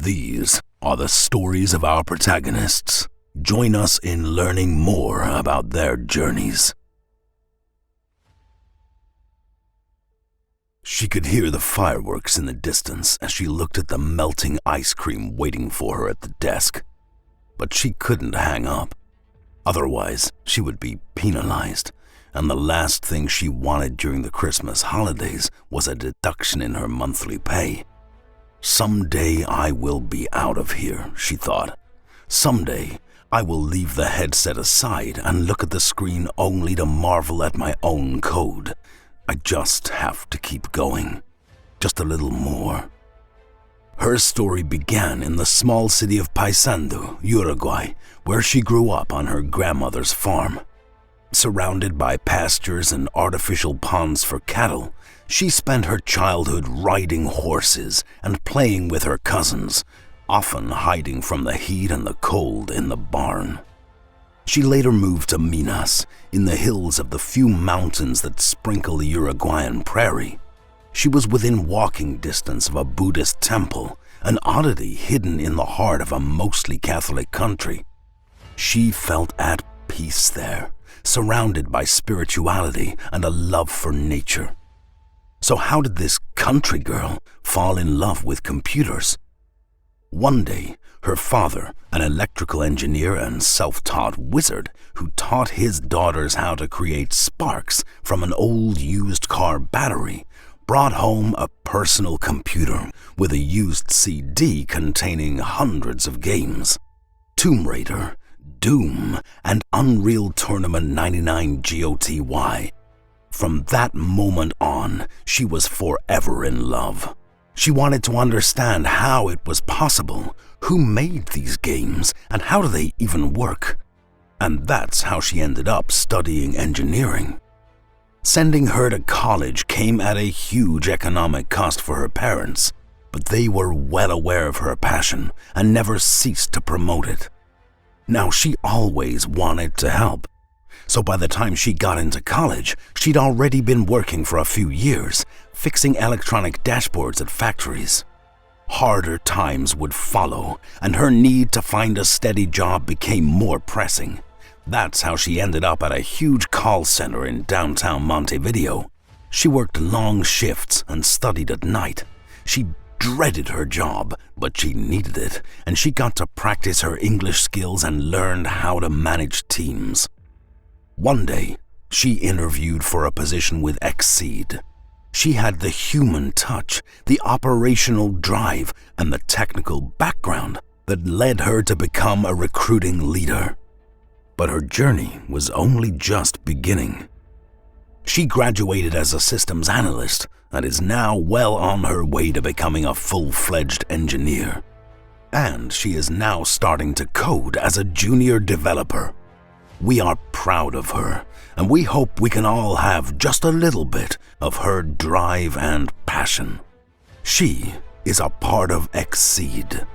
These are the stories of our protagonists. Join us in learning more about their journeys. She could hear the fireworks in the distance as she looked at the melting ice cream waiting for her at the desk. But she couldn't hang up. Otherwise, she would be penalized, and the last thing she wanted during the Christmas holidays was a deduction in her monthly pay. Someday I will be out of here, she thought. Someday I will leave the headset aside and look at the screen only to marvel at my own code. I just have to keep going. Just a little more. Her story began in the small city of Paysandú, Uruguay, where she grew up on her grandmother's farm. Surrounded by pastures and artificial ponds for cattle, she spent her childhood riding horses and playing with her cousins, often hiding from the heat and the cold in the barn. She later moved to Minas, in the hills of the few mountains that sprinkle the Uruguayan prairie. She was within walking distance of a Buddhist temple, an oddity hidden in the heart of a mostly Catholic country. She felt at peace there, surrounded by spirituality and a love for nature. So how did this country girl fall in love with computers? One day, her father, an electrical engineer and self-taught wizard who taught his daughters how to create sparks from an old used car battery, brought home a personal computer with a used CD containing hundreds of games. Tomb Raider, Doom, and Unreal Tournament 99 GOTY. From that moment on, she was forever in love. She wanted to understand how it was possible, who made these games, and how do they even work. And that's how she ended up studying engineering. Sending her to college came at a huge economic cost for her parents, but they were well aware of her passion and never ceased to promote it. Now, she always wanted to help. So by the time she got into college, she'd already been working for a few years, fixing electronic dashboards at factories. Harder times would follow, and her need to find a steady job became more pressing. That's how she ended up at a huge call center in downtown Montevideo. She worked long shifts and studied at night. She dreaded her job, but she needed it, and she got to practice her English skills and learned how to manage teams. One day, she interviewed for a position with Exceed. She had the human touch, the operational drive, and the technical background that led her to become a recruiting leader. But her journey was only just beginning. She graduated as a systems analyst and is now well on her way to becoming a full-fledged engineer. And she is now starting to code as a junior developer. We are proud of her, and we hope we can all have just a little bit of her drive and passion. She is a part of Exceed.